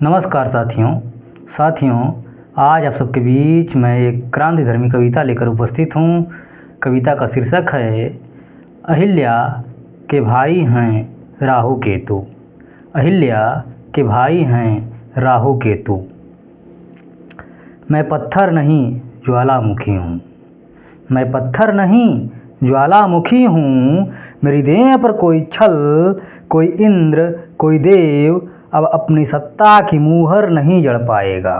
नमस्कार साथियों, आज आप सबके बीच मैं एक क्रांतिधर्मी कविता लेकर उपस्थित हूँ। कविता का शीर्षक है अहिल्या के भाई हैं राहु केतु। अहिल्या के भाई हैं राहु केतु। मैं पत्थर नहीं ज्वालामुखी हूँ। मैं पत्थर नहीं ज्वालामुखी हूँ। मेरी देह पर कोई छल, कोई इंद्र, कोई देव अब अपनी सत्ता की मुहर नहीं जड़ पाएगा।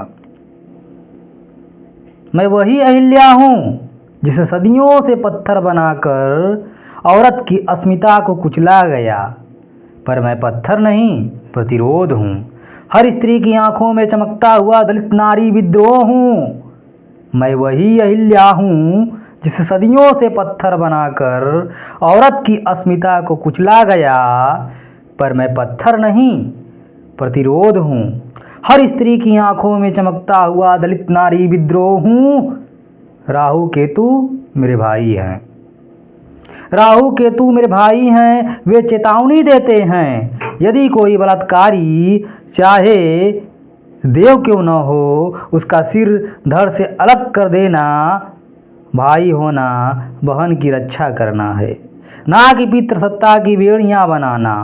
मैं वही अहिल्या हूँ जिसे सदियों से पत्थर बनाकर औरत की अस्मिता को कुचला गया। पर मैं पत्थर नहीं, प्रतिरोध हूँ। हर स्त्री की आंखों में चमकता हुआ दलित नारी विद्रोह हूँ। मैं वही अहिल्या हूँ जिसे सदियों से पत्थर बनाकर औरत की अस्मिता को कुचला गया। पर मैं पत्थर नहीं, प्रतिरोध हूँ। हर स्त्री की आंखों में चमकता हुआ दलित नारी विद्रोह हूँ। राहु केतु मेरे भाई हैं। राहु केतु मेरे भाई हैं। वे चेतावनी देते हैं, यदि कोई बलात्कारी चाहे देव क्यों न हो, उसका सिर धड़ से अलग कर देना। भाई होना बहन की रक्षा करना है, ना कि पितृसत्ता की बेड़ियां बनाना।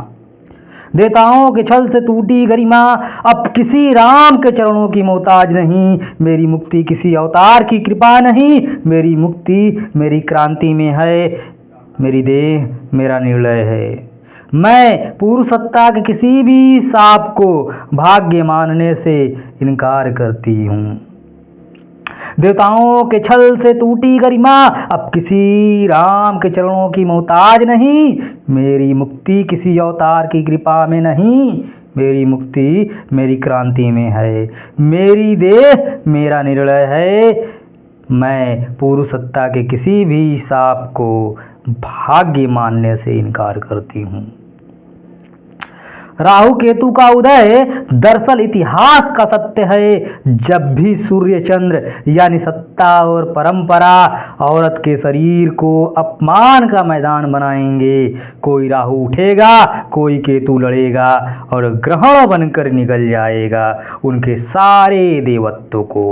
देवताओं के छल से टूटी गरिमा अब किसी राम के चरणों की मोहताज नहीं। मेरी मुक्ति किसी अवतार की कृपा नहीं। मेरी मुक्ति मेरी क्रांति में है। मेरी देह मेरा निर्णय है। मैं पुरुष सत्ता के किसी भी शाप को भाग्य मानने से इनकार करती हूँ। देवताओं के छल से टूटी गरिमा अब किसी राम के चरणों की मोहताज नहीं। मेरी मुक्ति किसी अवतार की कृपा में नहीं। मेरी मुक्ति मेरी क्रांति में है। मेरी देह मेरा निर्णय है। मैं पुरुष सत्ता के किसी भी शाप को भाग्य मानने से इनकार करती हूँ। राहु केतु का उदय दरअसल इतिहास का सत्य है। जब भी सूर्य चंद्र यानी सत्ता और परंपरा औरत के शरीर को अपमान का मैदान बनाएंगे, कोई राहु उठेगा, कोई केतु लड़ेगा और ग्रहण बनकर निकल जाएगा उनके सारे देवत्व को।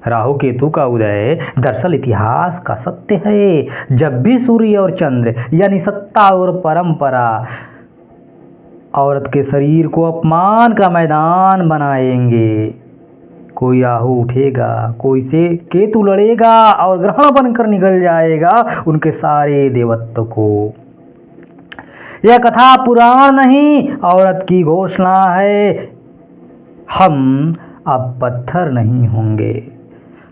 राहु केतु का उदय दरअसल इतिहास का सत्य है। जब भी सूर्य और चंद्र यानी सत्ता और परंपरा औरत के शरीर को अपमान का मैदान बनाएंगे, कोई राहु उठेगा, कोई से केतु लड़ेगा और ग्रहण बनकर निकल जाएगा उनके सारे देवत्व को। यह कथा पुराण नहीं, औरत की घोषणा है। हम अब पत्थर नहीं होंगे,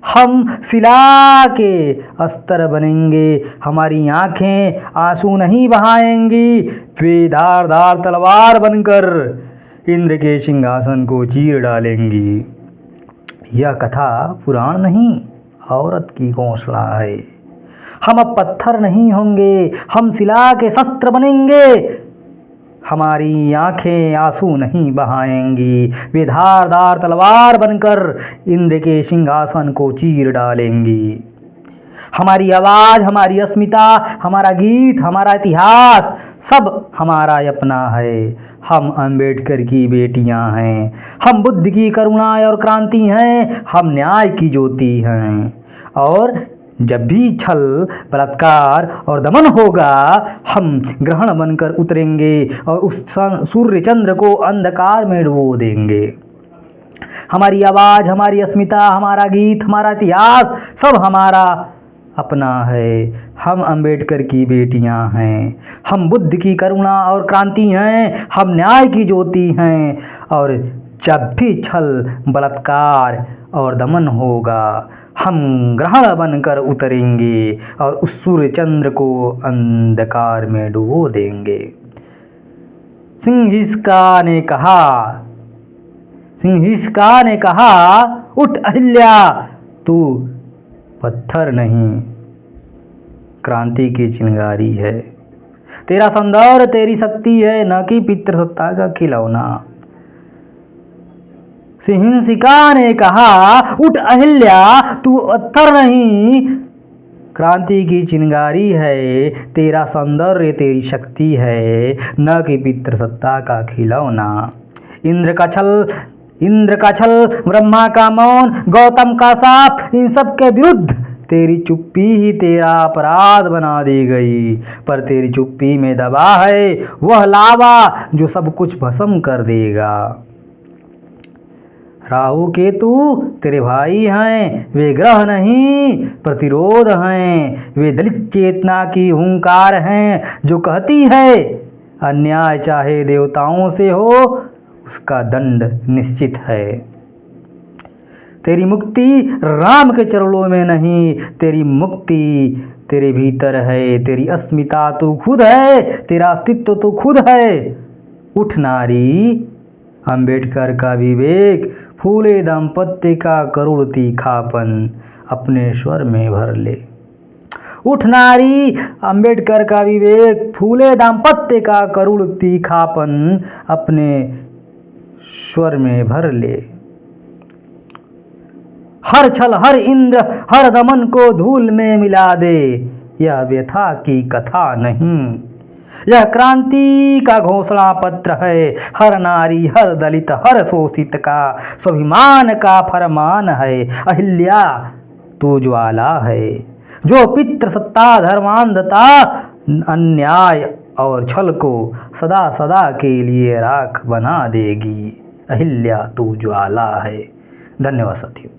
हम शिला के अस्तर बनेंगे। हमारी आंखें आंसू नहीं बहाएंगी। वे धारदार तलवार बनकर इंद्र के सिंहासन को चीर डालेंगी। यह कथा पुराण नहीं, औरत की घोषणा है। हम अब पत्थर नहीं होंगे, हम शिला के शस्त्र बनेंगे। हमारी आंखें आंसू नहीं बहाएंगी। वे धारदार तलवार बनकर इंद्र के सिंहासन को चीर डालेंगी। हमारी आवाज, हमारी अस्मिता, हमारा गीत, हमारा इतिहास सब हमारा अपना है। हम अंबेडकर की बेटियां हैं। हम बुद्ध की करुणा और क्रांति हैं। हम न्याय की ज्योति हैं। और जब भी छल, बलात्कार और दमन होगा, हम ग्रहण बनकर उतरेंगे और उस सूर्य चंद्र को अंधकार में डुबो देंगे। हमारी आवाज, हमारी अस्मिता, हमारा गीत, हमारा इतिहास सब हमारा अपना है। हम अंबेडकर की बेटियां हैं। हम बुद्ध की करुणा और क्रांति हैं। हम न्याय की ज्योति हैं। और जब भी छल, बलात्कार और दमन होगा, हम ग्रहण बनकर उतरेंगे और उस सूर्य चंद्र को अंधकार में डुबो देंगे। सिंहिस्का ने कहा, उठ अहिल्या, तू पत्थर नहीं, क्रांति की चिंगारी है। तेरा सौंदर्य तेरी शक्ति है, न कि पितृसत्ता का खिलौना। सिंहिका ने कहा, उठ अहिल्या, तू पत्थर नहीं, क्रांति की चिंगारी है। तेरा सौंदर्य तेरी शक्ति है, न कि पितृसत्ता का खिलौना। इंद्र का छल, ब्रह्मा का मौन, गौतम का शाप, इन सब के विरुद्ध तेरी चुप्पी ही तेरा अपराध बना दी गई। पर तेरी चुप्पी में दबा है वह लावा जो सब कुछ भस्म कर देगा। राहु केतु तेरे भाई हैं, वे ग्रह नहीं प्रतिरोध हैं। वे दलित चेतना की हुंकार हैं जो कहती है अन्याय चाहे देवताओं से हो उसका दंड निश्चित है। तेरी मुक्ति राम के चरणों में नहीं, तेरी मुक्ति तेरे भीतर है। तेरी अस्मिता तू खुद है, तेरा अस्तित्व तू खुद है। उठ नारी, अंबेडकर का विवेक, फूले दाम्पत्य का करुण तीखापन अपने स्वर में भर ले। उठ नारी, अंबेडकर का विवेक, फूले दाम्पत्य का करुण तीखापन अपने स्वर में भर ले। हर छल, हर इंद्र, हर दमन को धूल में मिला दे। यह व्यथा की कथा नहीं, यह क्रांति का घोषणा पत्र है। हर नारी, हर दलित, हर शोषित का स्वाभिमान का फरमान है। अहिल्या तू ज्वाला है जो पितृ सत्ता, धर्मांधता, अन्याय और छल को सदा सदा के लिए राख बना देगी। अहिल्या तू ज्वाला है। धन्यवाद साथियों।